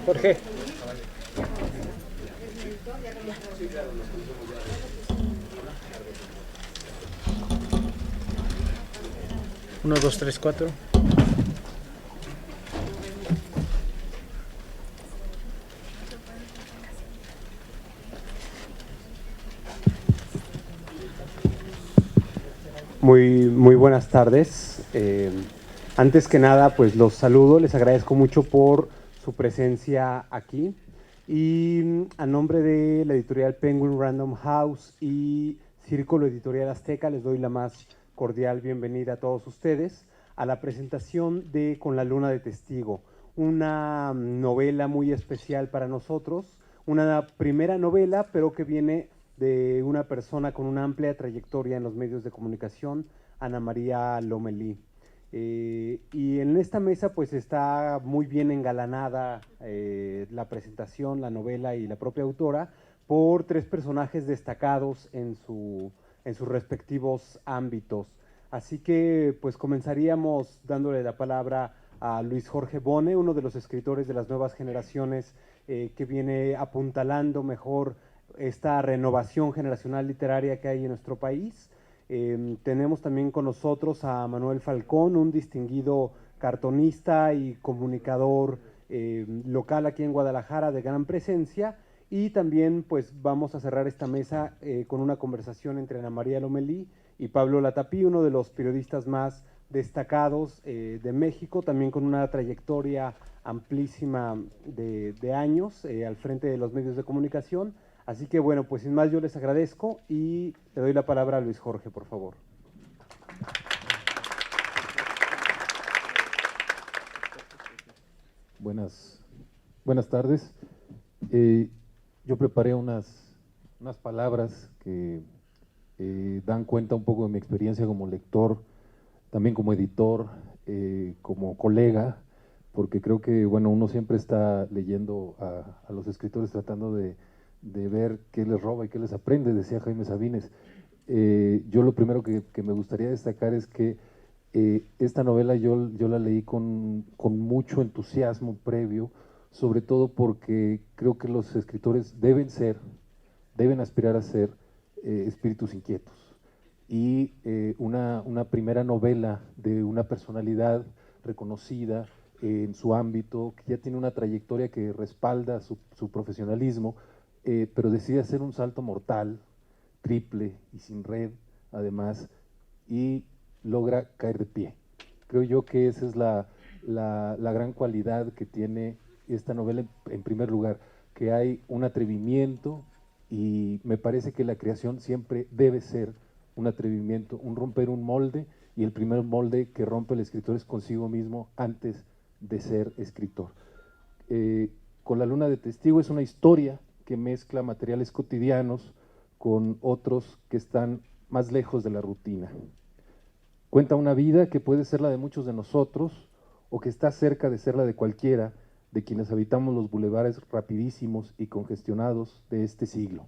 Jorge. Uno, dos, tres, cuatro. Muy buenas tardes. Antes que nada, pues los saludo, les agradezco mucho por su presencia aquí. Y a nombre de la editorial Penguin Random House y Círculo Editorial Azteca, les doy la más cordial bienvenida a todos ustedes a la presentación de Con la Luna de Testigo, una novela muy especial para nosotros, una primera novela, pero que viene de una persona con una amplia trayectoria en los medios de comunicación, Ana María Lomelí. Y en esta mesa pues está muy bien engalanada la presentación, la novela y la propia autora por tres personajes destacados en sus respectivos ámbitos. Así que pues comenzaríamos dándole la palabra a Luis Jorge Bone, uno de los escritores de las nuevas generaciones que viene apuntalando mejor esta renovación generacional literaria que hay en nuestro país. Tenemos también con nosotros a Manuel Falcón, un distinguido cartonista y comunicador local aquí en Guadalajara de gran presencia. Y también pues vamos a cerrar esta mesa con una conversación entre Ana María Lomelí y Pablo Latapí, uno de los periodistas más destacados de México, también con una trayectoria amplísima de años al frente de los medios de comunicación. Así que bueno, pues sin más yo les agradezco y le doy la palabra a Luis Jorge, por favor. Buenas tardes. Yo preparé unas palabras que dan cuenta un poco de mi experiencia como lector, también como editor, como colega, porque creo que bueno, uno siempre está leyendo a los escritores tratando de ver qué les roba y qué les aprende, decía Jaime Sabines. Yo lo primero que me gustaría destacar es que esta novela yo la leí con mucho entusiasmo previo, sobre todo porque creo que los escritores deben aspirar a ser espíritus inquietos. Y una primera novela de una personalidad reconocida en su ámbito, que ya tiene una trayectoria que respalda su profesionalismo, pero decide hacer un salto mortal, triple y sin red, además, y logra caer de pie. Creo yo que esa es la gran cualidad que tiene esta novela en primer lugar, que hay un atrevimiento, y me parece que la creación siempre debe ser un atrevimiento, un romper un molde, y el primer molde que rompe el escritor es consigo mismo antes de ser escritor. Con la Luna de Testigo es una historia que mezcla materiales cotidianos con otros que están más lejos de la rutina. Cuenta una vida que puede ser la de muchos de nosotros o que está cerca de ser la de cualquiera de quienes habitamos los bulevares rapidísimos y congestionados de este siglo.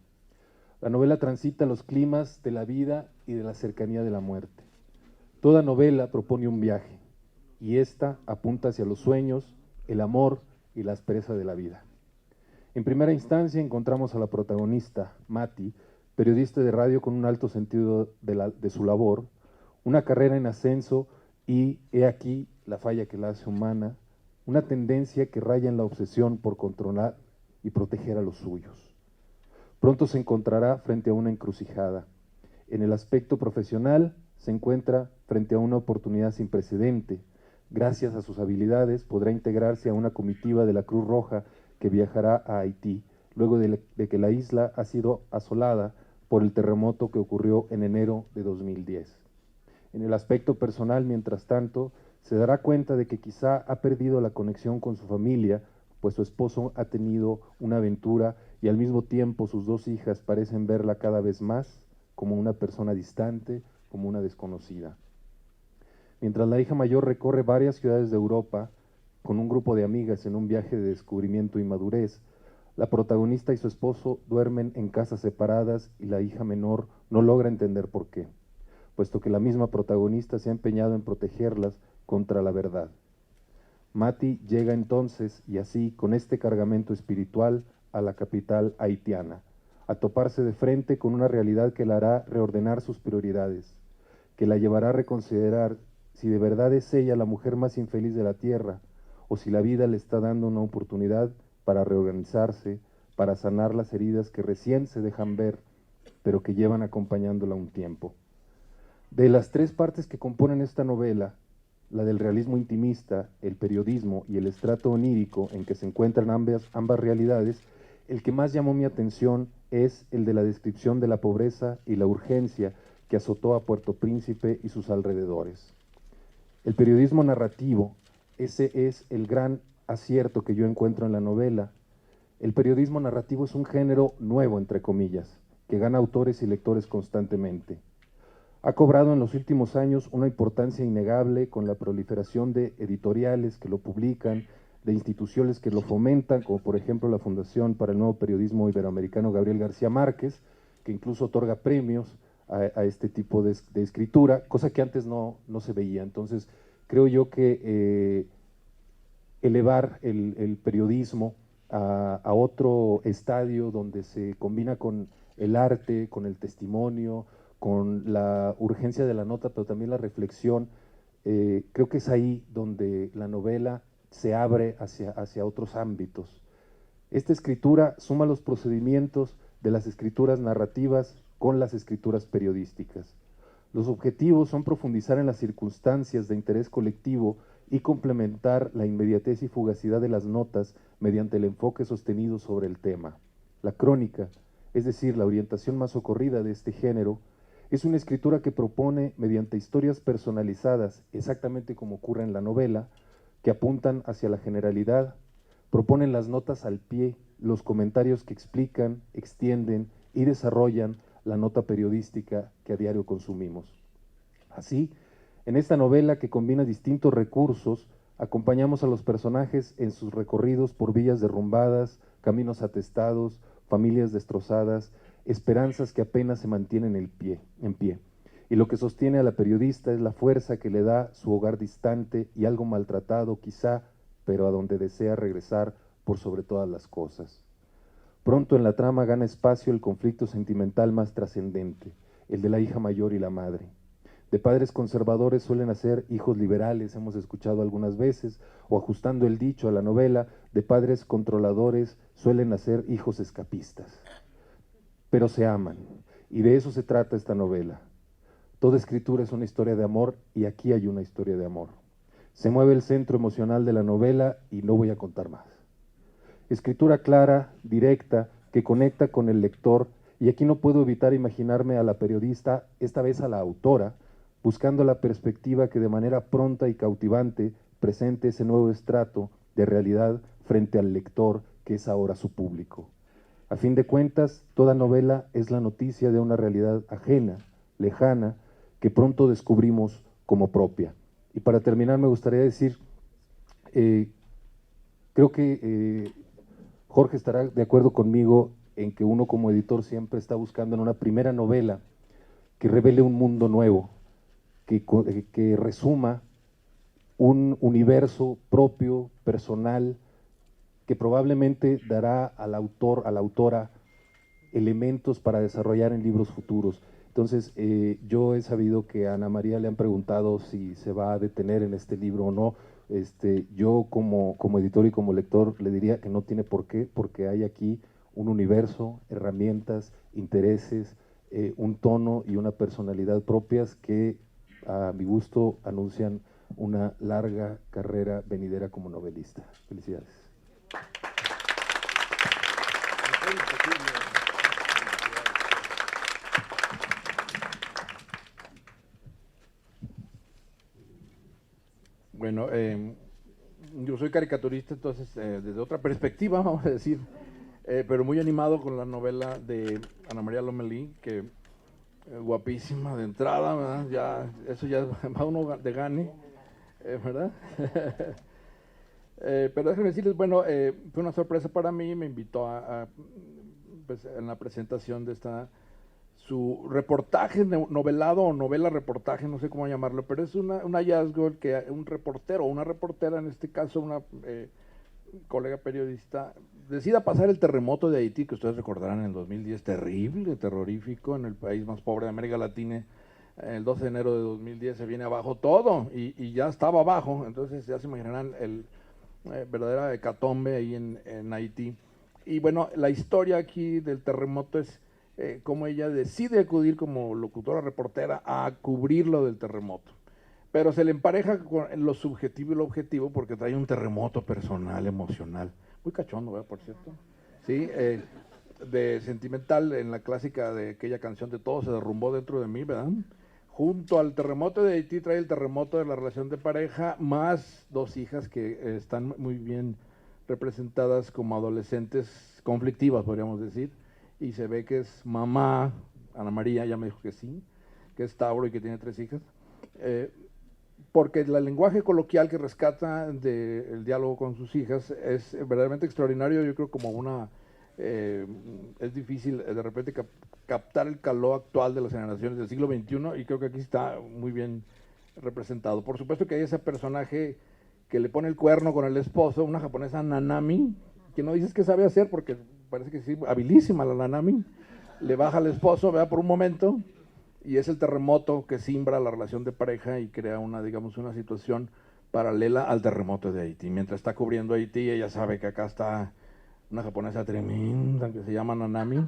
La novela transita los climas de la vida y de la cercanía de la muerte. Toda novela propone un viaje, y esta apunta hacia los sueños, el amor y la aspereza de la vida. En primera instancia encontramos a la protagonista, Mati, periodista de radio con un alto sentido de su labor, una carrera en ascenso y, he aquí, la falla que la hace humana, una tendencia que raya en la obsesión por controlar y proteger a los suyos. Pronto se encontrará frente a una encrucijada. En el aspecto profesional se encuentra frente a una oportunidad sin precedente. Gracias a sus habilidades podrá integrarse a una comitiva de la Cruz Roja que viajará a Haití, luego de que la isla ha sido asolada por el terremoto que ocurrió en enero de 2010. En el aspecto personal, mientras tanto, se dará cuenta de que quizá ha perdido la conexión con su familia, pues su esposo ha tenido una aventura y al mismo tiempo sus dos hijas parecen verla cada vez más como una persona distante, como una desconocida. Mientras la hija mayor recorre varias ciudades de Europa con un grupo de amigas en un viaje de descubrimiento y madurez, la protagonista y su esposo duermen en casas separadas y la hija menor no logra entender por qué, puesto que la misma protagonista se ha empeñado en protegerlas contra la verdad. Mati llega entonces, y así, con este cargamento espiritual, a la capital haitiana, a toparse de frente con una realidad que la hará reordenar sus prioridades, que la llevará a reconsiderar si de verdad es ella la mujer más infeliz de la tierra, o si la vida le está dando una oportunidad para reorganizarse, para sanar las heridas que recién se dejan ver, pero que llevan acompañándola un tiempo. De las tres partes que componen esta novela, la del realismo intimista, el periodismo y el estrato onírico en que se encuentran ambas realidades, el que más llamó mi atención es el de la descripción de la pobreza y la urgencia que azotó a Puerto Príncipe y sus alrededores. El periodismo narrativo, ese es el gran acierto que yo encuentro en la novela. El periodismo narrativo es un género nuevo, entre comillas, que gana autores y lectores constantemente. Ha cobrado en los últimos años una importancia innegable con la proliferación de editoriales que lo publican, de instituciones que lo fomentan, como por ejemplo la Fundación para el Nuevo Periodismo Iberoamericano Gabriel García Márquez, que incluso otorga premios a este tipo de escritura, cosa que antes no se veía. Entonces, creo yo que elevar el periodismo a otro estadio donde se combina con el arte, con el testimonio, con la urgencia de la nota, pero también la reflexión, creo que es ahí donde la novela se abre hacia otros ámbitos. Esta escritura suma los procedimientos de las escrituras narrativas con las escrituras periodísticas. Los objetivos son profundizar en las circunstancias de interés colectivo y complementar la inmediatez y fugacidad de las notas mediante el enfoque sostenido sobre el tema. La crónica, es decir, la orientación más socorrida de este género, es una escritura que propone, mediante historias personalizadas, exactamente como ocurre en la novela, que apuntan hacia la generalidad, proponen las notas al pie, los comentarios que explican, extienden y desarrollan la nota periodística que a diario consumimos. Así, en esta novela que combina distintos recursos, acompañamos a los personajes en sus recorridos por villas derrumbadas, caminos atestados, familias destrozadas, esperanzas que apenas se mantienen en pie. Y lo que sostiene a la periodista es la fuerza que le da su hogar distante y algo maltratado quizá, pero a donde desea regresar por sobre todas las cosas. Pronto en la trama gana espacio el conflicto sentimental más trascendente, el de la hija mayor y la madre. De padres conservadores suelen hacer hijos liberales, hemos escuchado algunas veces, o ajustando el dicho a la novela, de padres controladores suelen hacer hijos escapistas. Pero se aman, y de eso se trata esta novela. Toda escritura es una historia de amor, y aquí hay una historia de amor. Se mueve el centro emocional de la novela, y no voy a contar más. Escritura clara, directa, que conecta con el lector, y aquí no puedo evitar imaginarme a la periodista, esta vez a la autora, buscando la perspectiva que de manera pronta y cautivante presente ese nuevo estrato de realidad frente al lector que es ahora su público. A fin de cuentas, toda novela es la noticia de una realidad ajena, lejana, que pronto descubrimos como propia. Y para terminar me gustaría decir, creo que Jorge estará de acuerdo conmigo en que uno como editor siempre está buscando en una primera novela que revele un mundo nuevo, que resuma un universo propio, personal, que probablemente dará al autor, a la autora, elementos para desarrollar en libros futuros. Entonces, yo he sabido que a Ana María le han preguntado si se va a detener en este libro o no. Yo como editor y como lector le diría que no tiene por qué, porque hay aquí un universo, herramientas, intereses, un tono y una personalidad propias que a mi gusto anuncian una larga carrera venidera como novelista. Felicidades. Bueno, yo soy caricaturista, entonces desde otra perspectiva, vamos a decir, pero muy animado con la novela de Ana María Lomelí, que guapísima de entrada, ¿verdad? Ya, eso ya va uno de gane, ¿verdad? Pero déjenme decirles, bueno, fue una sorpresa para mí, me invitó pues, en la presentación de su reportaje novelado o novela reportaje, no sé cómo llamarlo, pero es un hallazgo que un reportero o una reportera, en este caso una colega periodista, decida pasar el terremoto de Haití, que ustedes recordarán en el 2010, terrible, terrorífico, en el país más pobre de América Latina. El 12 de enero de 2010 se viene abajo todo y ya estaba abajo, entonces ya se imaginarán el verdadera hecatombe ahí en Haití. Y bueno, la historia aquí del terremoto es cómo ella decide acudir como locutora reportera a cubrir lo del terremoto. Pero se le empareja con lo subjetivo y lo objetivo porque trae un terremoto personal, emocional. Muy cachondo, ¿verdad? Por cierto. Sí, de sentimental en la clásica de aquella canción de Todo se derrumbó dentro de mí, ¿verdad? Junto al terremoto de Haití trae el terremoto de la relación de pareja, más dos hijas que están muy bien representadas como adolescentes conflictivas, podríamos decir, y se ve que es mamá, Ana María ya me dijo que sí, que es Tauro y que tiene 3 hijas, porque el lenguaje coloquial que rescata del diálogo con sus hijas es verdaderamente extraordinario. Yo creo como es difícil de repente captar el calor actual de las generaciones del siglo XXI y creo que aquí está muy bien representado. Por supuesto que hay ese personaje que le pone el cuerno con el esposo, una japonesa Nanami, que no dices que sabe hacer porque parece que sí, habilísima la Nanami, le baja al esposo, vea por un momento, y es el terremoto que simbra la relación de pareja y crea digamos, una situación paralela al terremoto de Haití. Mientras está cubriendo Haití, ella sabe que acá está una japonesa tremenda que se llama Nanami,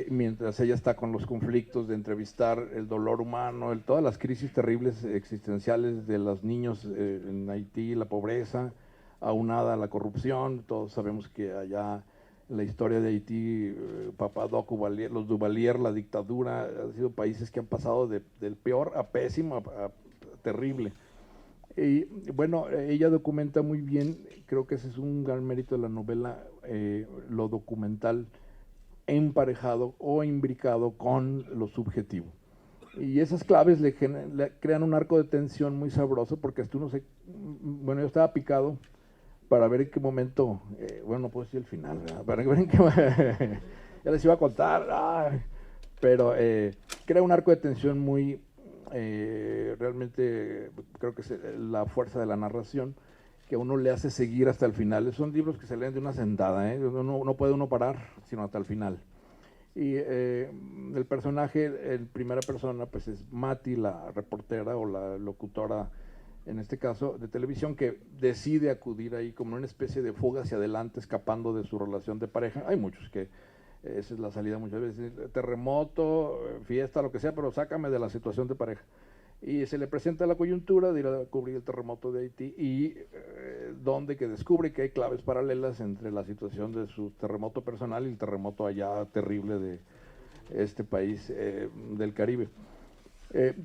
mientras ella está con los conflictos de entrevistar el dolor humano, todas las crisis terribles existenciales de los niños en Haití, la pobreza, aunada a la corrupción. Todos sabemos que allá en la historia de Haití, Papadoc, los Duvalier, la dictadura, han sido países que han pasado del peor a pésimo, a terrible. Y bueno, ella documenta muy bien, creo que ese es un gran mérito de la novela, lo documental emparejado o imbricado con lo subjetivo. Y esas claves le crean un arco de tensión muy sabroso porque hasta uno bueno, yo estaba picado para ver en qué momento, bueno, no puedo decir el final, ¿verdad? Para ver en qué ya les iba a contar, pero crea un arco de tensión muy, realmente creo que es la fuerza de la narración que a uno le hace seguir hasta el final. Son libros que se leen de una sentada, no puede uno parar sino hasta el final. Y el personaje en primera persona pues es Mati, la reportera o la locutora, en este caso de televisión, que decide acudir ahí como una especie de fuga hacia adelante, escapando de su relación de pareja. Hay muchos que esa es la salida muchas veces, terremoto, fiesta, lo que sea, pero sácame de la situación de pareja. Y se le presenta la coyuntura de ir a cubrir el terremoto de Haití y donde que descubre que hay claves paralelas entre la situación de su terremoto personal y el terremoto allá terrible de este país del Caribe.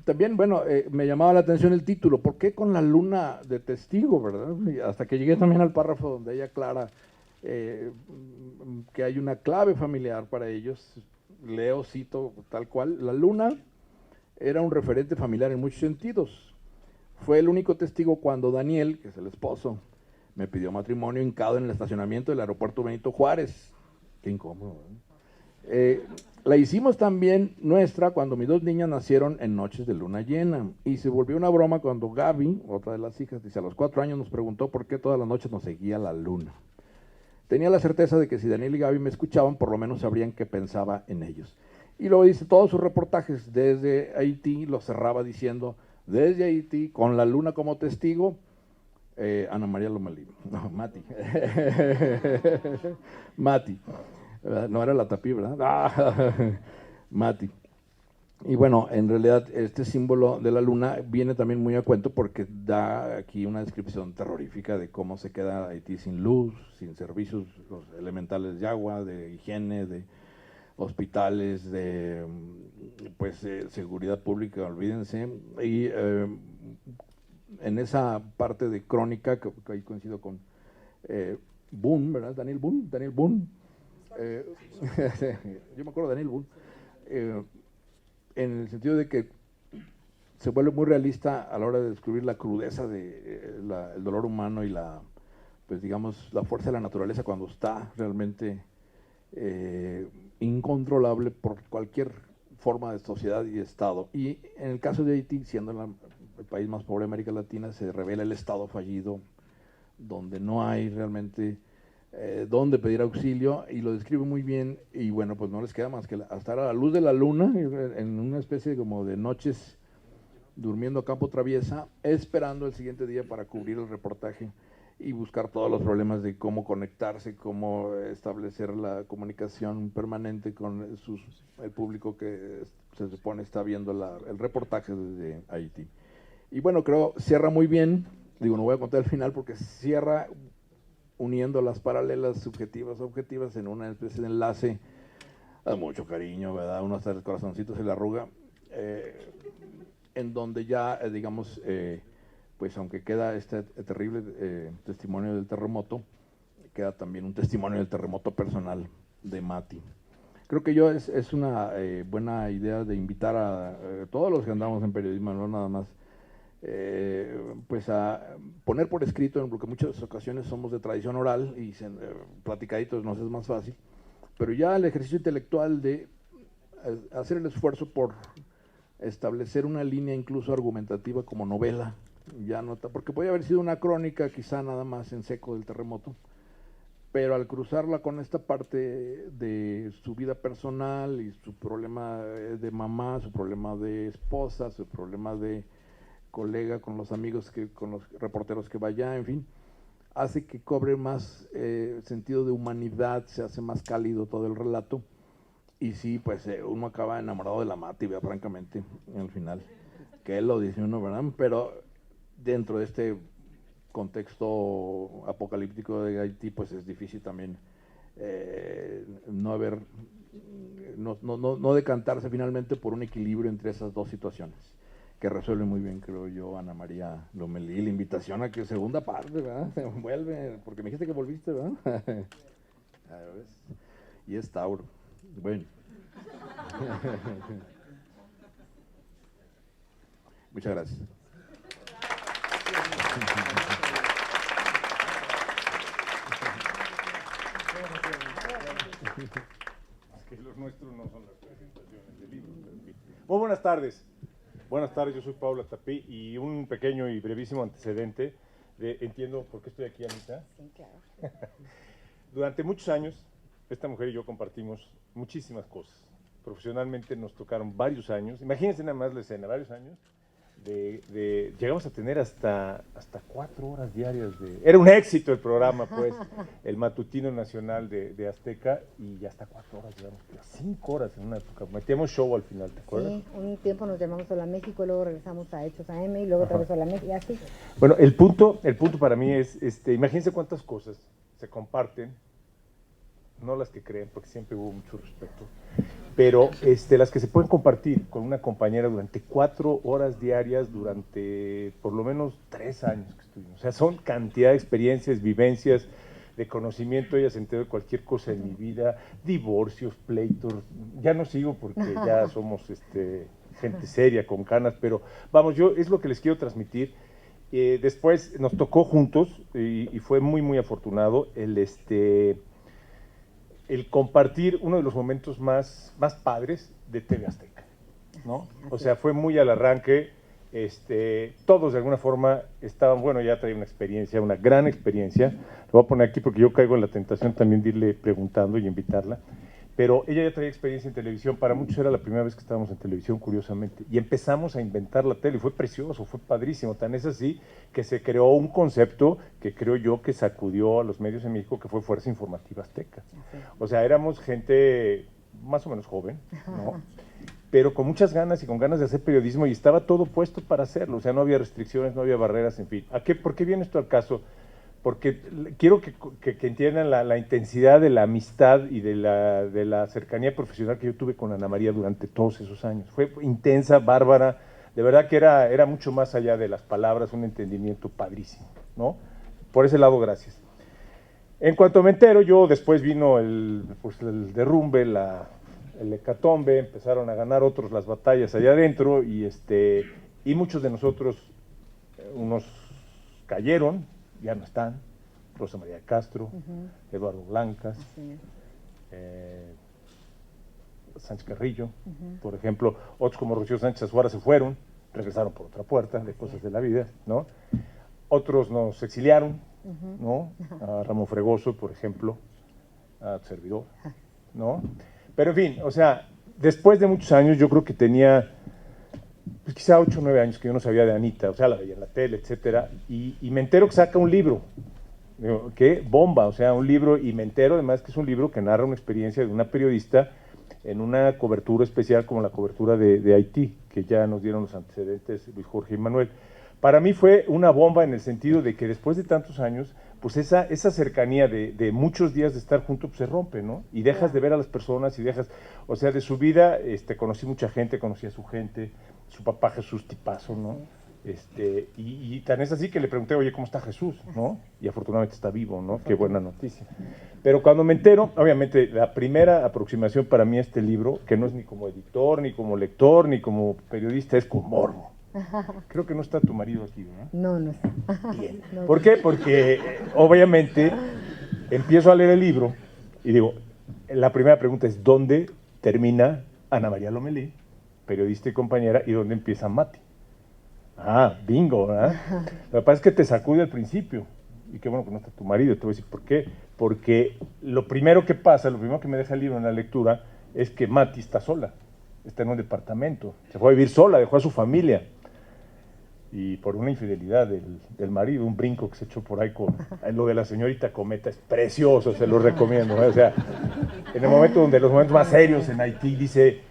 También, bueno, me llamaba la atención el título, ¿por qué con la luna de testigo, verdad? Y hasta que llegué también al párrafo donde ella aclara que hay una clave familiar para ellos. Leo, cito tal cual, la luna era un referente familiar en muchos sentidos. Fue el único testigo cuando Daniel, que es el esposo, me pidió matrimonio hincado en el estacionamiento del aeropuerto Benito Juárez. Qué incómodo, ¿eh? La hicimos también nuestra cuando mis 2 niñas nacieron en noches de luna llena. Y se volvió una broma cuando Gaby, otra de las hijas, dice, a los 4 años nos preguntó por qué todas las noches nos seguía la luna. Tenía la certeza de que si Daniel y Gaby me escuchaban, por lo menos sabrían que pensaba en ellos. Y luego dice, todos sus reportajes desde Haití, los cerraba diciendo, desde Haití, con la luna como testigo, Ana María Lomelí, no, Mati. Mati. No era la Tapí, ¿verdad? Mati. Y bueno, en realidad este símbolo de la luna viene también muy a cuento porque da aquí una descripción terrorífica de cómo se queda Haití sin luz, sin servicios elementales de agua, de higiene, de hospitales, de pues seguridad pública, olvídense. Y en esa parte de crónica, que ahí coincido con Boone, ¿verdad? Daniel Boone. Yo me acuerdo de Daniel Boone. en el sentido de que se vuelve muy realista a la hora de describir la crudeza de el dolor humano y pues digamos, la fuerza de la naturaleza cuando está realmente incontrolable por cualquier forma de sociedad y estado. Y en el caso de Haití, siendo el país más pobre de América Latina, se revela el estado fallido, donde no hay realmente dónde pedir auxilio, y lo describe muy bien. Y bueno, pues no les queda más que estar a la luz de la luna, en una especie como de noches durmiendo a campo traviesa, esperando el siguiente día para cubrir el reportaje y buscar todos los problemas de cómo conectarse, cómo establecer la comunicación permanente con el público que se supone está viendo el reportaje desde Haití. Y bueno, creo cierra muy bien, digo, no voy a contar el final porque cierra uniendo las paralelas subjetivas objetivas en una especie de enlace a mucho cariño, ¿verdad? Uno hasta el corazoncito se le arruga, en donde ya, digamos, pues aunque queda este terrible testimonio del terremoto, queda también un testimonio del terremoto personal de Mati. Creo que es una buena idea de invitar a todos los que andamos en periodismo, no nada más, pues a poner por escrito, porque muchas ocasiones somos de tradición oral y platicaditos nos es más fácil, pero ya el ejercicio intelectual de hacer el esfuerzo por establecer una línea incluso argumentativa como novela, ya no, porque podría haber sido una crónica quizá nada más en seco del terremoto, pero al cruzarla con esta parte de su vida personal y su problema de mamá, su problema de esposa, su problema de colega con los amigos, con los reporteros que vaya, en fin, hace que cobre más sentido de humanidad, se hace más cálido todo el relato. Y sí, pues uno acaba enamorado de la Mati, francamente, al final, que él lo dice uno, ¿verdad? Pero dentro de este contexto apocalíptico de Haití, pues es difícil también no decantarse finalmente por un equilibrio entre esas dos situaciones, que resuelve muy bien, creo yo, Ana María Lomelí. La invitación a que segunda parte, ¿verdad? Se vuelve, porque me dijiste que volviste, ¿verdad? Y es Tauro. Bueno. Muchas gracias. Es que los nuestros no son las presentaciones de libros. Muy buenas tardes. Buenas tardes, yo soy Paula Tapí y un pequeño y brevísimo antecedente entiendo por qué estoy aquí, Anita. Sí, claro. Durante muchos años, esta mujer y yo compartimos muchísimas cosas. Profesionalmente nos tocaron varios años, imagínense nada más la escena, varios años, llegamos a tener hasta 4 horas diarias era un éxito el programa, pues, el matutino nacional de Azteca, y hasta 4 horas, digamos, 5 horas en una época, metíamos show al final, ¿te acuerdas? Sí, un tiempo nos llamamos Hola México, luego regresamos a Hechos AM y luego otra vez Hola México, y así. Bueno, el punto para mí es, imagínense cuántas cosas se comparten, no las que creen, porque siempre hubo mucho respeto, pero las que se pueden compartir con una compañera durante 4 horas diarias, durante por lo menos 3 años que estuvimos. O sea, son cantidad de experiencias, vivencias, de conocimiento. Ella se enteró de cualquier cosa en mi vida, divorcios, pleitos, ya no sigo porque ya somos gente seria, con canas, pero vamos, es lo que les quiero transmitir. Después nos tocó juntos y fue muy, muy afortunado el compartir uno de los momentos más padres de TV Azteca, ¿no? O sea, fue muy al arranque, todos de alguna forma estaban, bueno, ya traía una experiencia, una gran experiencia, lo voy a poner aquí porque yo caigo en la tentación también de irle preguntando y invitarla, pero ella ya traía experiencia en televisión, para muchos era la primera vez que estábamos en televisión, curiosamente, y empezamos a inventar la tele, y fue precioso, fue padrísimo, tan es así que se creó un concepto que creo yo que sacudió a los medios en México, que fue Fuerza Informativa Azteca. O sea, éramos gente más o menos joven, ¿no? Pero con muchas ganas y con ganas de hacer periodismo, y estaba todo puesto para hacerlo, o sea, no había restricciones, no había barreras, en fin. ¿Por qué viene esto al caso? Porque quiero que entiendan la intensidad de la amistad y de la cercanía profesional que yo tuve con Ana María durante todos esos años. Fue intensa, bárbara, de verdad que era mucho más allá de las palabras, un entendimiento padrísimo, ¿no? Por ese lado, gracias. En cuanto me entero, después vino el derrumbe, el hecatombe, empezaron a ganar otros las batallas allá adentro y muchos de nosotros, unos cayeron, ya no están, Rosa María de Castro, Eduardo Blancas, Sánchez Carrillo, por ejemplo, otros como Rocío Sánchez Azuara se fueron, regresaron por otra puerta de cosas de la vida, ¿no? Otros nos exiliaron, ¿no? A Ramón Fregoso, por ejemplo, a tu servidor, ¿no? Pero en fin, o sea, después de muchos años, yo creo que tenía, pues quizá 8 o 9 años que yo no sabía de Anita, o sea, la veía en la tele, etcétera, y me entero que saca un libro. Digo, qué bomba, o sea, un libro, y me entero además que es un libro que narra una experiencia de una periodista en una cobertura especial como la cobertura de Haití, que ya nos dieron los antecedentes Luis Jorge y Manuel. Para mí fue una bomba en el sentido de que después de tantos años, pues esa cercanía de muchos días de estar juntos pues se rompe, ¿no? Y dejas de ver a las personas y dejas, o sea, de su vida, conocí mucha gente, conocí a su gente, su papá Jesús tipazo, ¿no? Y tan es así que le pregunté, oye, ¿cómo está Jesús? ¿No? Y afortunadamente está vivo, ¿no? Qué buena noticia. Pero cuando me entero, obviamente, la primera aproximación para mí a este libro, que no es ni como editor, ni como lector, ni como periodista, es con morbo. Creo que no está tu marido aquí, ¿verdad? No, no está. Bien. No. ¿Por qué? Porque, obviamente, empiezo a leer el libro y digo, la primera pregunta es, ¿dónde termina Ana María Lomelí, periodista y compañera, y dónde empieza Mati? Ah, bingo, ¿verdad? Lo que pasa es que te sacude al principio. Y qué bueno que no está tu marido. Te voy a decir por qué. Porque lo primero que pasa, lo primero que me deja el libro en la lectura, es que Mati está sola. Está en un departamento. Se fue a vivir sola, dejó a su familia. Y por una infidelidad del marido, un brinco que se echó por ahí con lo de la señorita Cometa, es precioso, se lo recomiendo, ¿eh? O sea, en el momento donde los momentos más serios en Haití,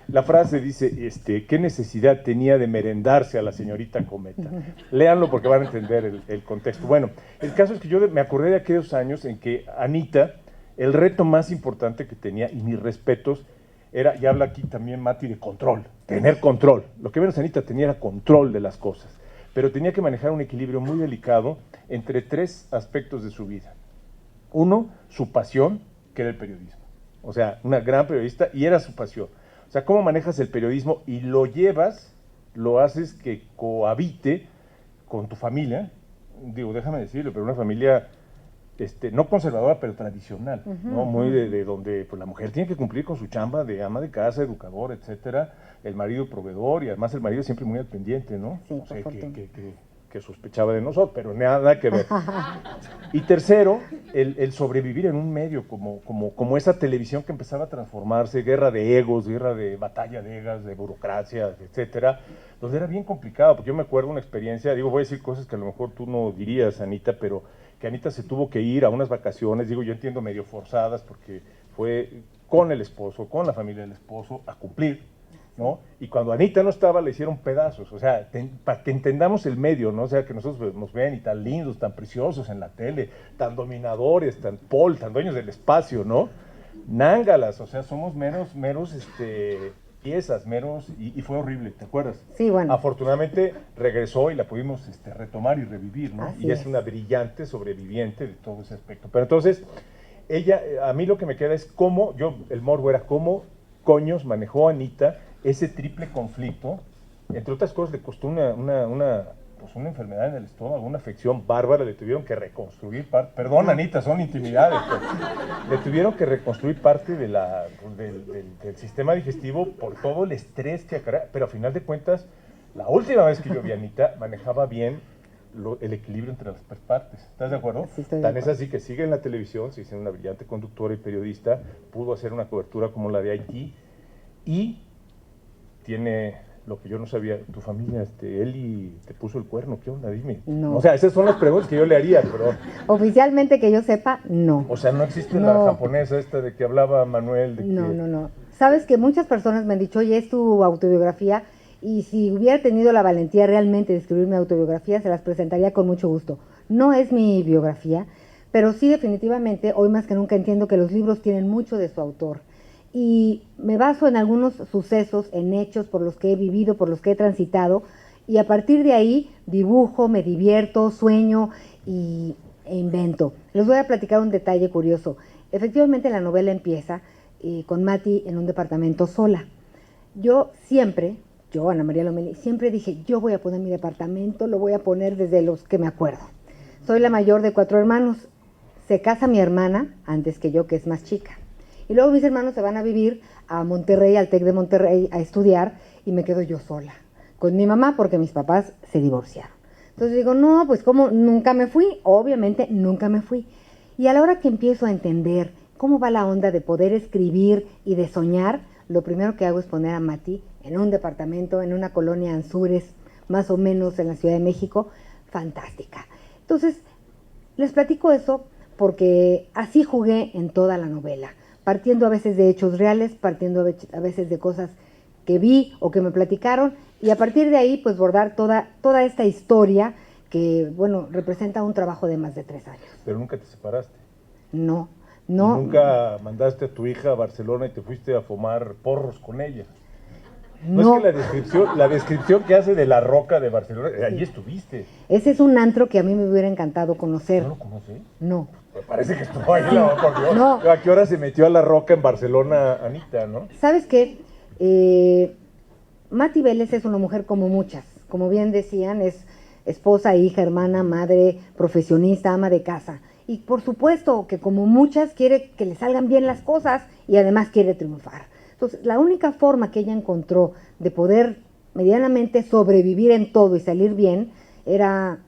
la frase dice, ¿qué necesidad tenía de merendarse a la señorita Cometa? Léanlo porque van a entender el contexto. Bueno, el caso es que yo me acordé de aquellos años en que Anita, el reto más importante que tenía, y mis respetos, era, y habla aquí también Mati, de control, tener control. Lo que menos Anita tenía era control de las cosas, pero tenía que manejar un equilibrio muy delicado entre 3 aspectos de su vida. Uno, su pasión, que era el periodismo. O sea, una gran periodista, y era su pasión. O sea, cómo manejas el periodismo y lo llevas, lo haces que cohabite con tu familia. Digo, déjame decirlo, pero una familia no conservadora, pero tradicional, ¿no? Muy de donde pues, la mujer tiene que cumplir con su chamba de ama de casa, educador, etcétera, el marido proveedor, y además el marido siempre muy al pendiente, ¿no? Sí, o sea, por fortuna. que sospechaba de nosotros, pero nada que ver. Y tercero, el sobrevivir en un medio como esa televisión que empezaba a transformarse, guerra de egos, guerra de batalla de egas, de burocracia, etcétera, donde era bien complicado, porque yo me acuerdo una experiencia, digo, voy a decir cosas que a lo mejor tú no dirías, Anita, pero que Anita se tuvo que ir a unas vacaciones, digo, yo entiendo medio forzadas, porque fue con el esposo, con la familia del esposo, a cumplir, ¿no? Y cuando Anita no estaba, le hicieron pedazos, o sea, para que entendamos el medio, ¿no? O sea, que nosotros nos ven y tan lindos, tan preciosos en la tele, tan dominadores, tan dueños del espacio, ¿no? Nángalas, o sea, somos meros, piezas, y fue horrible, ¿te acuerdas? Sí, bueno. Afortunadamente regresó y la pudimos retomar y revivir, ¿no? Así Y es una brillante sobreviviente de todo ese aspecto. Pero entonces, ella, a mí lo que me queda es cómo, el morbo era cómo coños manejó Anita ese triple conflicto. Entre otras cosas, le costó una enfermedad en el estómago, una afección bárbara, le tuvieron que reconstruir parte, perdón Anita, son intimidades, le tuvieron que reconstruir parte del sistema digestivo por todo el estrés que acarrea, pero a final de cuentas, la última vez que yo vi a Anita, manejaba bien el equilibrio entre las partes, ¿estás de acuerdo? Sí, estoy de Tan es acuerdo. así que sigue en la televisión, se hizo una brillante conductora y periodista, pudo hacer una cobertura como la de Haití, y tiene lo que yo no sabía, tu familia, Eli te puso el cuerno, ¿qué onda? Dime. No. O sea, esas son las preguntas que yo le haría, pero, Oficialmente que yo sepa, no. o sea, no existe No. la japonesa esta de que hablaba Manuel, de No, que... no. Sabes que muchas personas me han dicho, oye, es tu autobiografía, y si hubiera tenido la valentía realmente de escribir mi autobiografía, se las presentaría con mucho gusto. No es mi biografía, pero sí definitivamente, hoy más que nunca entiendo que los libros tienen mucho de su autor. Y me baso en algunos sucesos, en hechos por los que he vivido, por los que he transitado, y a partir de ahí dibujo, me divierto, sueño e invento. Les voy a platicar un detalle curioso. Efectivamente la novela empieza con Mati en un departamento sola. Yo, Ana María Lomelí, siempre dije, yo voy a poner mi departamento, lo voy a poner desde los que me acuerdo. Soy la mayor de 4 hermanos. Se casa mi hermana antes que yo, que es más chica. Y luego mis hermanos se van a vivir a Monterrey, al TEC de Monterrey, a estudiar, y me quedo yo sola, con mi mamá, porque mis papás se divorciaron. Entonces digo, no, pues como nunca me fui, obviamente nunca me fui. Y a la hora que empiezo a entender cómo va la onda de poder escribir y de soñar, lo primero que hago es poner a Mati en un departamento, en una colonia Anzures, más o menos en la Ciudad de México, fantástica. Entonces, les platico eso porque así jugué en toda la novela, partiendo a veces de hechos reales, partiendo a veces de cosas que vi o que me platicaron, y a partir de ahí, pues bordar toda esta historia que, bueno, representa un trabajo de más de 3 años. Pero nunca te separaste. No. Nunca mandaste a tu hija a Barcelona y te fuiste a fumar porros con ella. No. Es que la descripción que hace de la Roca de Barcelona, allí estuviste. Ese es un antro que a mí me hubiera encantado conocer. ¿No lo conoces? No. Me parece que estuvo ahí, por Dios. No. ¿A qué hora se metió a la Roca en Barcelona, Anita, no? ¿Sabes qué? Mati Vélez es una mujer como muchas. Como bien decían, es esposa, hija, hermana, madre, profesionista, ama de casa. Y por supuesto que como muchas quiere que le salgan bien las cosas y además quiere triunfar. Entonces, la única forma que ella encontró de poder medianamente sobrevivir en todo y salir bien era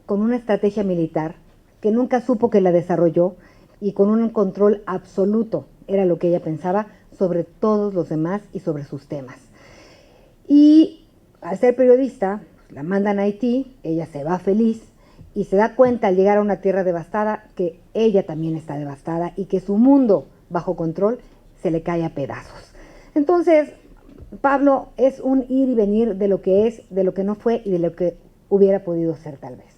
con una estrategia militar que nunca supo que la desarrolló y con un control absoluto, era lo que ella pensaba, sobre todos los demás y sobre sus temas. Y al ser periodista, la mandan a Haití, ella se va feliz y se da cuenta al llegar a una tierra devastada que ella también está devastada y que su mundo bajo control se le cae a pedazos. Entonces, Pablo es un ir y venir de lo que es, de lo que no fue y de lo que hubiera podido ser tal vez.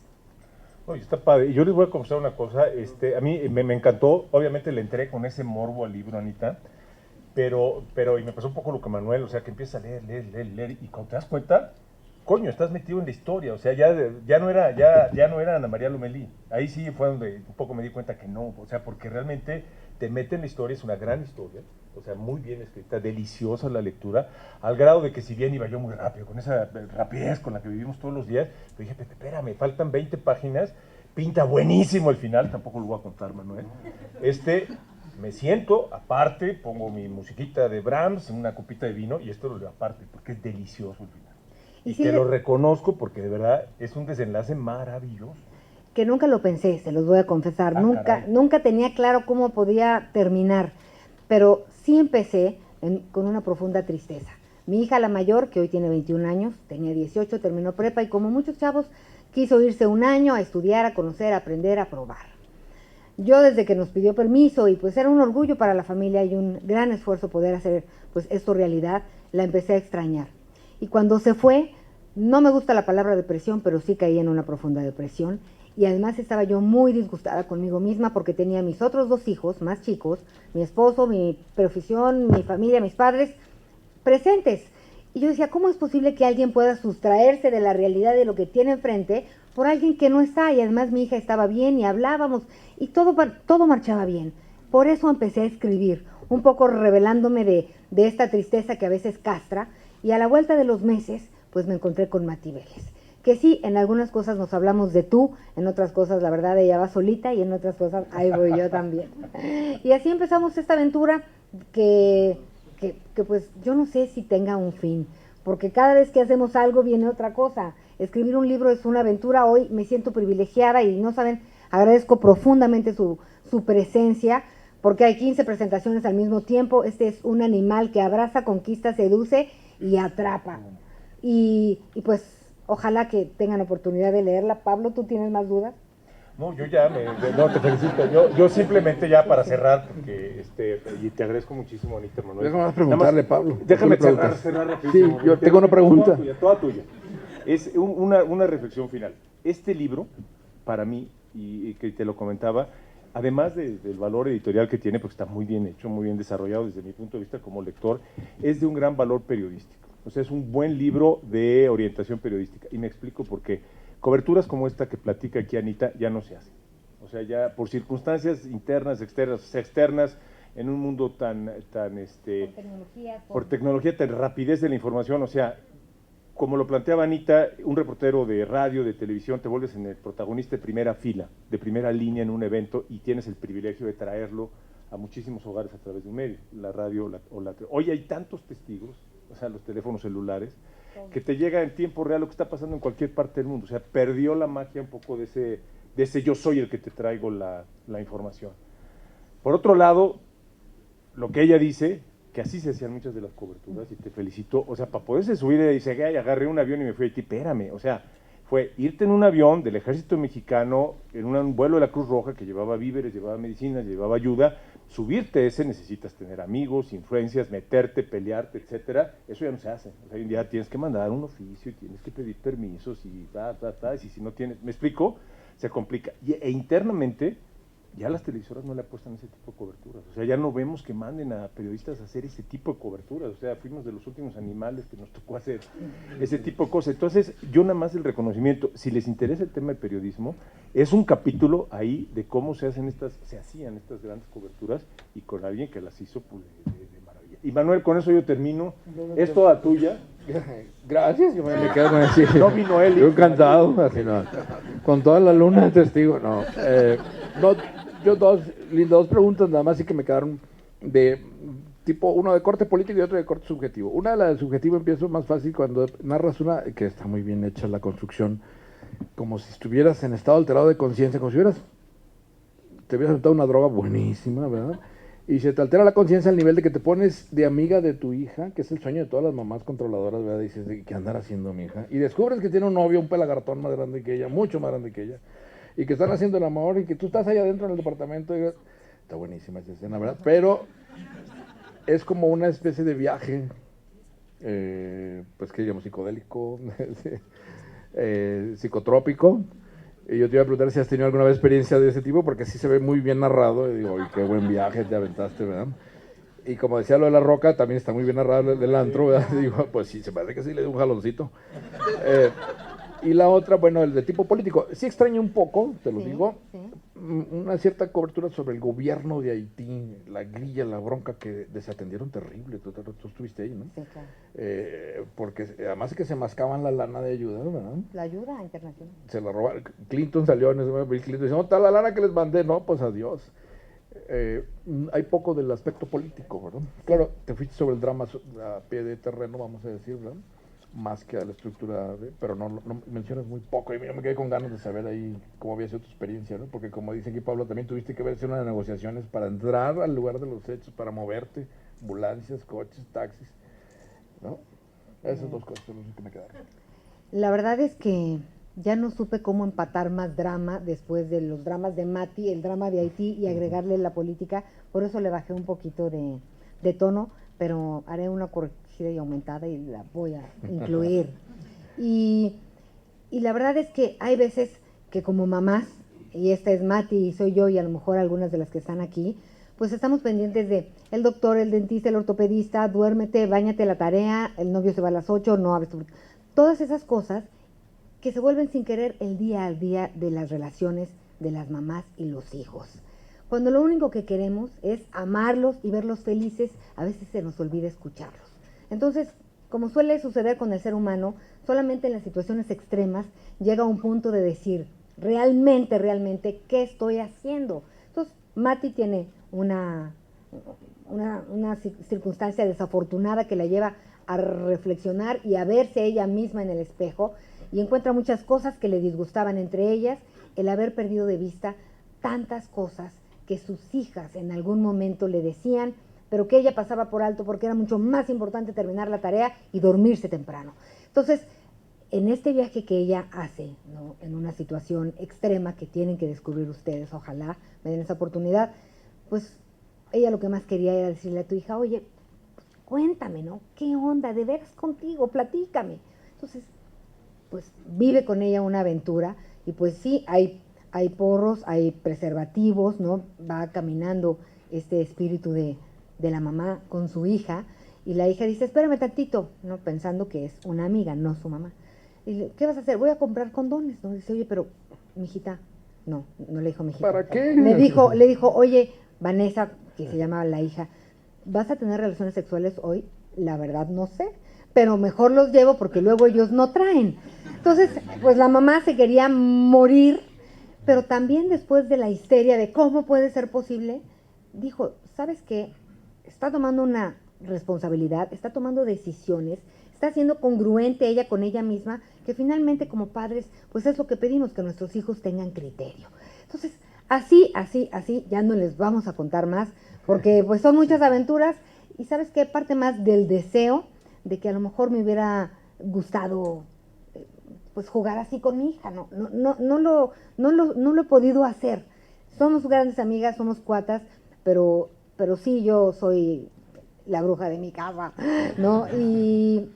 Oye, está padre. Y yo les voy a confesar una cosa, a mí me encantó, obviamente le entré con ese morbo al libro, Anita, pero y me pasó un poco lo que Manuel, o sea, que empieza a leer, y cuando te das cuenta, coño, estás metido en la historia, o sea, ya no era Ana María Lomelí. Ahí sí fue donde un poco me di cuenta que no, o sea, porque realmente te mete en la historia, es una gran historia, o sea, muy bien escrita, deliciosa la lectura, al grado de que si bien iba yo muy rápido, con esa rapidez con la que vivimos todos los días, pero dije, espérame, faltan 20 páginas, pinta buenísimo el final, tampoco lo voy a contar, Manuel. Me siento, aparte, pongo mi musiquita de Brahms, una copita de vino, y esto lo leo aparte, porque es delicioso el final. Y sí, te lo reconozco porque de verdad es un desenlace maravilloso. Que nunca lo pensé, se los voy a confesar, nunca tenía claro cómo podía terminar, pero sí empecé con una profunda tristeza. Mi hija, la mayor, que hoy tiene 21 años, tenía 18, terminó prepa y como muchos chavos, quiso irse un año a estudiar, a conocer, a aprender, a probar. Yo desde que nos pidió permiso y pues era un orgullo para la familia y un gran esfuerzo poder hacer pues esto realidad, la empecé a extrañar. Y cuando se fue, no me gusta la palabra depresión, pero sí caí en una profunda depresión. Y además estaba yo muy disgustada conmigo misma porque tenía mis otros 2 hijos más chicos, mi esposo, mi profesión, mi familia, mis padres, presentes. Y yo decía, ¿cómo es posible que alguien pueda sustraerse de la realidad de lo que tiene enfrente por alguien que no está? Y además mi hija estaba bien y hablábamos y todo marchaba bien. Por eso empecé a escribir, un poco revelándome de esta tristeza que a veces castra. Y a la vuelta de los meses, pues me encontré con Mati Vélez. Que sí, en algunas cosas nos hablamos de tú, en otras cosas la verdad ella va solita y en otras cosas ahí voy yo también. Y así empezamos esta aventura que pues yo no sé si tenga un fin, porque cada vez que hacemos algo viene otra cosa. Escribir un libro es una aventura, hoy me siento privilegiada y no saben, agradezco profundamente su presencia, porque hay 15 presentaciones al mismo tiempo. Este es un animal que abraza, conquista, seduce y atrapa. Y pues ojalá que tengan oportunidad de leerla. Pablo, ¿tú tienes más dudas? No, yo ya no, te felicito. Yo simplemente ya para cerrar, porque y te agradezco muchísimo, Anita, Manuel. Déjame más preguntarle, Pablo. Déjame cerrar rapidísimo. Sí, yo tengo una pregunta. Toda tuya. Es una reflexión final. Este libro, para mí, y que te lo comentaba, además del valor editorial que tiene, porque está muy bien hecho, muy bien desarrollado desde mi punto de vista como lector, es de un gran valor periodístico. O sea, es un buen libro de orientación periodística. Y me explico por qué. Coberturas como esta que platica aquí Anita ya no se hacen. O sea, ya por circunstancias internas, externas, en un mundo tan Por por tecnología, tan rapidez de la información, o sea, como lo planteaba Anita, un reportero de radio, de televisión, te vuelves en el protagonista de primera fila, de primera línea en un evento y tienes el privilegio de traerlo a muchísimos hogares a través de un medio, la radio Hoy hay tantos testigos, o sea, los teléfonos celulares, que te llega en tiempo real lo que está pasando en cualquier parte del mundo. O sea, perdió la magia un poco de ese yo soy el que te traigo la información. Por otro lado, lo que ella dice, que así se hacían muchas de las coberturas, y te felicito, o sea, para poderse subir, dice, agarré un avión y me fui a Haití, espérame, o sea, fue irte en un avión del ejército mexicano, en un vuelo de la Cruz Roja, que llevaba víveres, llevaba medicinas, llevaba ayuda, subirte ese necesitas tener amigos, influencias, meterte, pelearte, etcétera, eso ya no se hace, o sea, hoy en día tienes que mandar un oficio, y tienes que pedir permisos, y y si no tienes, ¿me explico? Se complica, e internamente, ya las televisoras no le apuestan a ese tipo de coberturas, o sea, ya no vemos que manden a periodistas a hacer ese tipo de coberturas, o sea, fuimos de los últimos animales que nos tocó hacer ese tipo de cosas. Entonces, yo nada más el reconocimiento, si les interesa el tema del periodismo, es un capítulo ahí de cómo se hacían estas grandes coberturas, y con alguien que las hizo pues, de maravilla. Y Manuel, con eso yo termino, es toda tuya. Gracias, yo me quedo con decir. No vino él. Yo encantado, así no. Con toda la luna de testigo, no. Yo dos preguntas nada más, sí que me quedaron de tipo, uno de corte político y otro de corte subjetivo. Una de la de subjetivo empiezo más fácil cuando narras una, que está muy bien hecha la construcción, como si estuvieras en estado alterado de conciencia, como si te hubieras soltado una droga buenísima, ¿verdad? Y se te altera la conciencia al nivel de que te pones de amiga de tu hija, que es el sueño de todas las mamás controladoras, ¿verdad? Dices, ¿qué andar haciendo mi hija? Y descubres que tiene un novio, un pelagartón más grande que ella, mucho más grande que ella, y que están haciendo el amor, y que tú estás allá adentro en el departamento, y está buenísima esa escena, ¿verdad? Pero es como una especie de viaje, pues que digamos psicodélico, psicotrópico. Y yo te iba a preguntar si has tenido alguna vez experiencia de ese tipo, porque sí se ve muy bien narrado, y digo, ¡ay, qué buen viaje te aventaste!, ¿verdad? Y como decía lo de La Roca, también está muy bien narrado el del antro, ¿verdad? Y digo, pues sí, se parece que sí le dio un jaloncito. Y la otra, bueno, el de tipo político. Sí extraño un poco, te lo digo, una cierta cobertura sobre el gobierno de Haití, la grilla, la bronca que desatendieron terrible. Tú estuviste ahí, ¿no? Sí, claro. Porque además es que se mascaban la lana de ayuda, ¿verdad? La ayuda internacional. Se la robaron. Clinton salió en ese momento, Bill Clinton dice, no, está la lana que les mandé, no, pues adiós. Hay poco del aspecto político, ¿verdad? Claro, te fuiste sobre el drama a pie de terreno, vamos a decir, ¿verdad? Más que a la estructura, pero no mencionas muy poco, y yo me quedé con ganas de saber ahí cómo había sido tu experiencia, ¿no? Porque como dice aquí Pablo, también tuviste que ver una de negociaciones para entrar al lugar de los hechos, para moverte, ambulancias, coches, taxis, ¿no? Esas dos cosas son las que me quedaron. La verdad es que ya no supe cómo empatar más drama después de los dramas de Mati, el drama de Haití, y agregarle la política, por eso le bajé un poquito de tono, pero haré una corrección y aumentada y la voy a incluir. Y la verdad es que hay veces que como mamás, y esta es Mati y soy yo y a lo mejor algunas de las que están aquí, pues estamos pendientes de el doctor, el dentista, el ortopedista, duérmete, báñate, la tarea, el novio se va a las 8, no hables. Todas esas cosas que se vuelven sin querer el día al día de las relaciones de las mamás y los hijos. Cuando lo único que queremos es amarlos y verlos felices, a veces se nos olvida escucharlos. Entonces, como suele suceder con el ser humano, solamente en las situaciones extremas llega a un punto de decir, realmente, ¿qué estoy haciendo? Entonces, Mati tiene una circunstancia desafortunada que la lleva a reflexionar y a verse ella misma en el espejo, y encuentra muchas cosas que le disgustaban, entre ellas el haber perdido de vista tantas cosas que sus hijas en algún momento le decían, pero que ella pasaba por alto porque era mucho más importante terminar la tarea y dormirse temprano. Entonces, en este viaje que ella hace, ¿no?, en una situación extrema que tienen que descubrir ustedes, ojalá me den esa oportunidad, pues ella lo que más quería era decirle a tu hija, oye, cuéntame, ¿no? ¿Qué onda? ¿De veras contigo? Platícame. Entonces, pues vive con ella una aventura, y pues sí, hay porros, hay preservativos, ¿no? Va caminando este espíritu de la mamá con su hija, y la hija dice, espérame tantito, ¿no?, pensando que es una amiga, no su mamá. Y le, ¿qué vas a hacer? Voy a comprar condones, ¿no? Dice, oye, pero, mijita, no le dijo mijita. ¿Para qué? Le dijo, oye, Vanessa, que se llama la hija, ¿vas a tener relaciones sexuales hoy? La verdad no sé, pero mejor los llevo porque luego ellos no traen. Entonces, pues la mamá se quería morir, pero también después de la histeria de cómo puede ser posible, dijo, ¿sabes qué? Está tomando una responsabilidad, está tomando decisiones, está siendo congruente ella con ella misma, que finalmente como padres, pues es lo que pedimos, que nuestros hijos tengan criterio. Entonces, así, ya no les vamos a contar más, porque pues son muchas aventuras, y ¿sabes qué? Parte más del deseo de que a lo mejor me hubiera gustado pues jugar así con mi hija, no lo he podido hacer. Somos grandes amigas, somos cuatas, pero sí yo soy la bruja de mi casa, ¿no? Y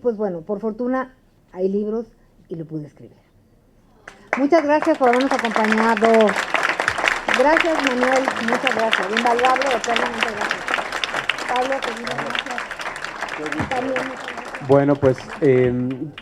pues bueno, por fortuna hay libros y lo pude escribir. Muchas gracias por habernos acompañado. Gracias, Manuel, muchas gracias. Invaluable, eternamente gracias. Pablo, querido, gracias. También, muchas gracias. Bueno, pues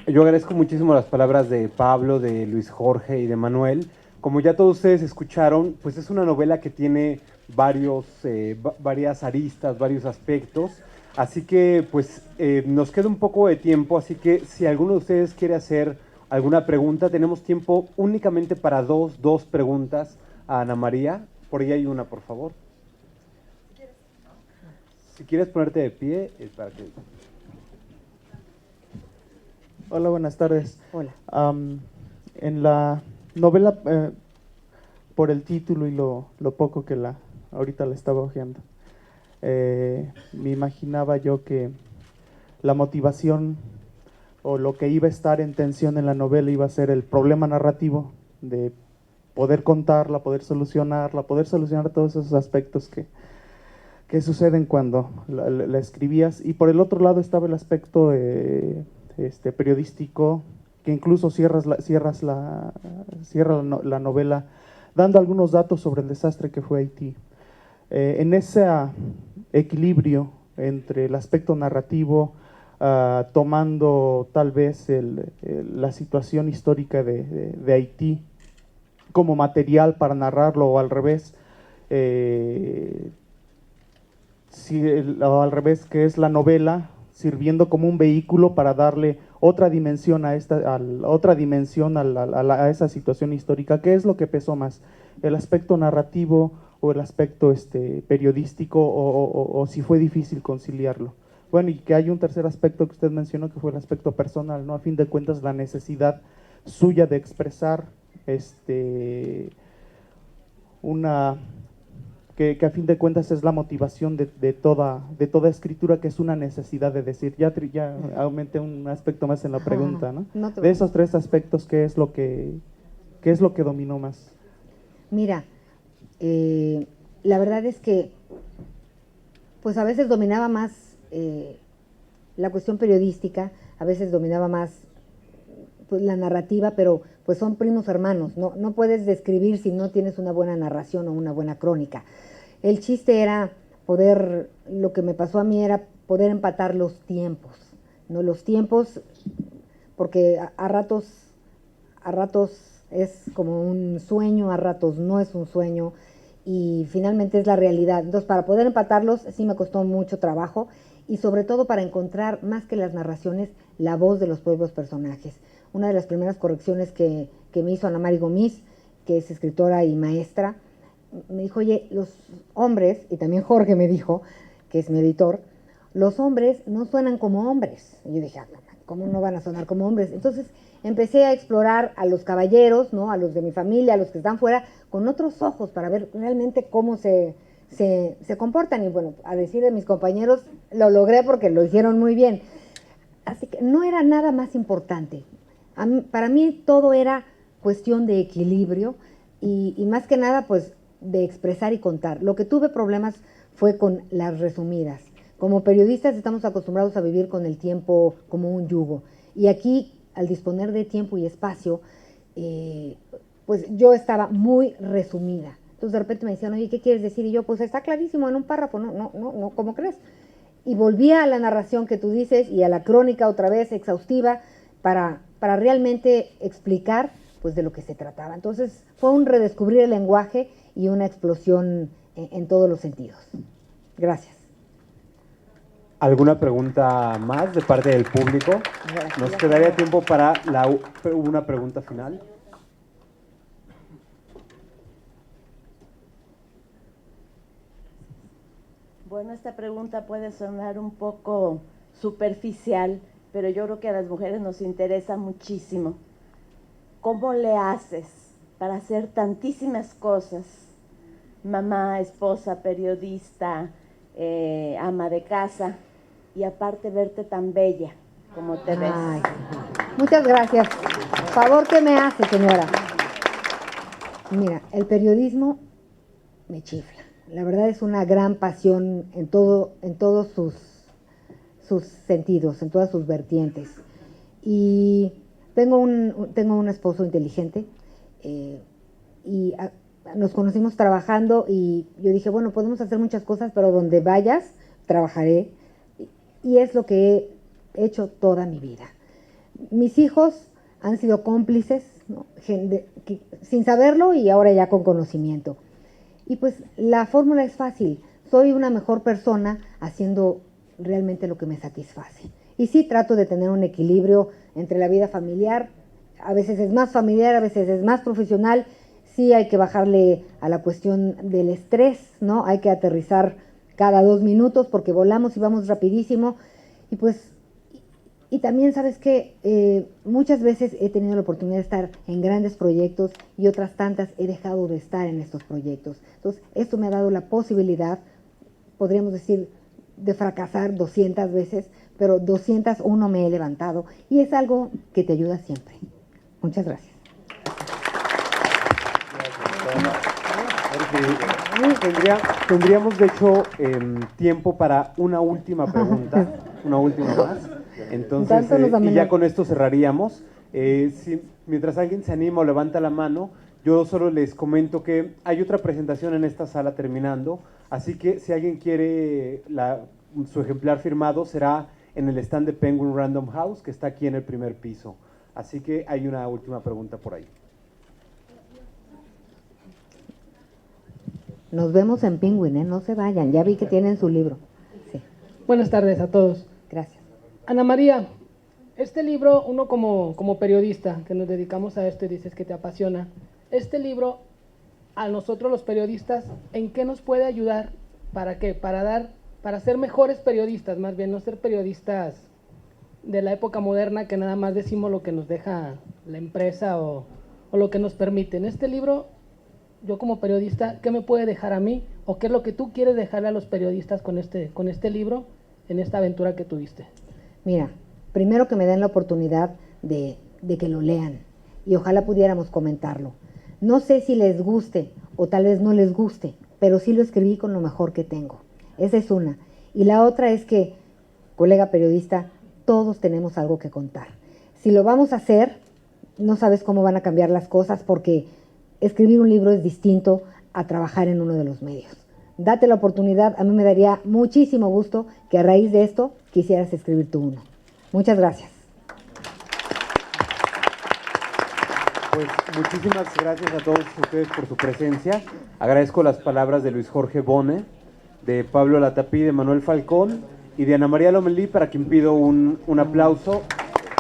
yo agradezco muchísimo las palabras de Pablo, de Luis Jorge y de Manuel. Como ya todos ustedes escucharon, pues es una novela que tiene varias aristas, varios aspectos. Así que pues nos queda un poco de tiempo, así que si alguno de ustedes quiere hacer alguna pregunta, tenemos tiempo únicamente para dos preguntas a Ana María. Por ahí hay una, por favor. Si quieres ponerte de pie, para que... Hola, buenas tardes. Hola. En la novela, por el título y lo poco que ahorita la estaba hojeando, me imaginaba yo que la motivación o lo que iba a estar en tensión en la novela iba a ser el problema narrativo de poder contarla, poder solucionar todos esos aspectos que suceden cuando la escribías. Y por el otro lado estaba el aspecto periodístico, que incluso cierra la novela dando algunos datos sobre el desastre que fue Haití. En ese equilibrio entre el aspecto narrativo, tomando tal vez la situación histórica de Haití como material para narrarlo, o al revés, o al revés, que es la novela sirviendo como un vehículo para darle otra dimensión a esa situación histórica. ¿Qué es lo que pesó más? ¿El aspecto narrativo o el aspecto periodístico, o si fue difícil conciliarlo? Bueno, y que hay un tercer aspecto que usted mencionó, que fue el aspecto personal, ¿no? A fin de cuentas, la necesidad suya de expresar que a fin de cuentas es la motivación de toda escritura, que es una necesidad de decir. Ya aumenté un aspecto más en la pregunta, ¿no? De esos tres aspectos, ¿qué es lo que dominó más? Mira, la verdad es que pues a veces dominaba más la cuestión periodística, a veces dominaba más pues la narrativa, pero pues son primos hermanos, no puedes describir si no tienes una buena narración o una buena crónica. El chiste era lo que me pasó a mí era poder empatar los tiempos, ¿no? Los tiempos, porque a ratos es como un sueño, a ratos no es un sueño, y finalmente es la realidad. Entonces, para poder empatarlos sí me costó mucho trabajo, y sobre todo para encontrar, más que las narraciones, la voz de los propios personajes. Una de las primeras correcciones que me hizo Ana Mari Gomis, que es escritora y maestra, me dijo, oye, los hombres, y también Jorge me dijo, que es mi editor, los hombres no suenan como hombres. Y yo dije, ¿cómo no van a sonar como hombres? Entonces empecé a explorar a los caballeros, ¿no? A los de mi familia, a los que están fuera, con otros ojos, para ver realmente cómo se comportan. Y bueno, a decir de mis compañeros, lo logré porque lo hicieron muy bien. Así que no era nada más importante. Para mí todo era cuestión de equilibrio y más que nada pues de expresar y contar. Lo que tuve problemas fue con las resumidas. Como periodistas estamos acostumbrados a vivir con el tiempo como un yugo, y aquí al disponer de tiempo y espacio pues yo estaba muy resumida. Entonces de repente me decían, oye, ¿qué quieres decir? Y yo, pues está clarísimo en un párrafo. No, ¿cómo crees? Y volvía a la narración que tú dices y a la crónica otra vez exhaustiva para realmente explicar pues de lo que se trataba. Entonces fue un redescubrir el lenguaje y una explosión en todos los sentidos. Gracias. ¿Alguna pregunta más de parte del público? Nos quedaría tiempo para una pregunta final. Bueno, esta pregunta puede sonar un poco superficial, pero yo creo que a las mujeres nos interesa muchísimo. ¿Cómo le haces para hacer tantísimas cosas? Mamá, esposa, periodista, ama de casa, y aparte verte tan bella como te ves. Ay, muchas gracias. Favor que me hace, señora. Mira, el periodismo me chifla. La verdad es una gran pasión en todos sus sentidos, en todas sus vertientes. Y tengo un esposo inteligente y nos conocimos trabajando y yo dije, bueno, podemos hacer muchas cosas, pero donde vayas, trabajaré. Y es lo que he hecho toda mi vida. Mis hijos han sido cómplices, ¿no? Sin saberlo y ahora ya con conocimiento. Y pues la fórmula es fácil. Soy una mejor persona haciendo realmente lo que me satisface. Y sí trato de tener un equilibrio entre la vida familiar. A veces es más familiar, a veces es más profesional. Sí hay que bajarle a la cuestión del estrés, ¿no? Hay que aterrizar cada 2 minutos porque volamos y vamos rapidísimo. Y pues, y también sabes que muchas veces he tenido la oportunidad de estar en grandes proyectos y otras tantas he dejado de estar en estos proyectos. Entonces, esto me ha dado la posibilidad, podríamos decir, de fracasar 200 veces, pero 201 me he levantado y es algo que te ayuda siempre. Muchas gracias. Tendríamos de hecho tiempo para una última pregunta, una última más. Entonces, y ya con esto cerraríamos. Mientras alguien se anima o levanta la mano, yo solo les comento que hay otra presentación en esta sala terminando, así que si alguien quiere su ejemplar firmado será en el stand de Penguin Random House, que está aquí en el primer piso. Así que hay una última pregunta por ahí. Nos vemos en Penguin, no se vayan, ya vi que tienen su libro. Sí. Buenas tardes a todos. Gracias. Ana María, este libro, uno como periodista, que nos dedicamos a esto y dices que te apasiona, este libro, a nosotros los periodistas, ¿en qué nos puede ayudar? ¿Para qué? Para ser mejores periodistas, más bien, no ser periodistas de la época moderna que nada más decimos lo que nos deja la empresa o lo que nos permiten. Este libro, yo como periodista, ¿qué me puede dejar a mí? ¿O qué es lo que tú quieres dejarle a los periodistas con este libro, en esta aventura que tuviste? Mira, primero que me den la oportunidad de que lo lean y ojalá pudiéramos comentarlo. No sé si les guste o tal vez no les guste, pero sí lo escribí con lo mejor que tengo. Esa es una. Y la otra es que, colega periodista, todos tenemos algo que contar. Si lo vamos a hacer, no sabes cómo van a cambiar las cosas porque escribir un libro es distinto a trabajar en uno de los medios. Date la oportunidad, a mí me daría muchísimo gusto que a raíz de esto quisieras escribir tú uno. Muchas gracias. Pues muchísimas gracias a todos ustedes por su presencia. Agradezco las palabras de Luis Jorge Bone, de Pablo Latapí, de Manuel Falcón y de Ana María Lomelí, para quien pido un aplauso.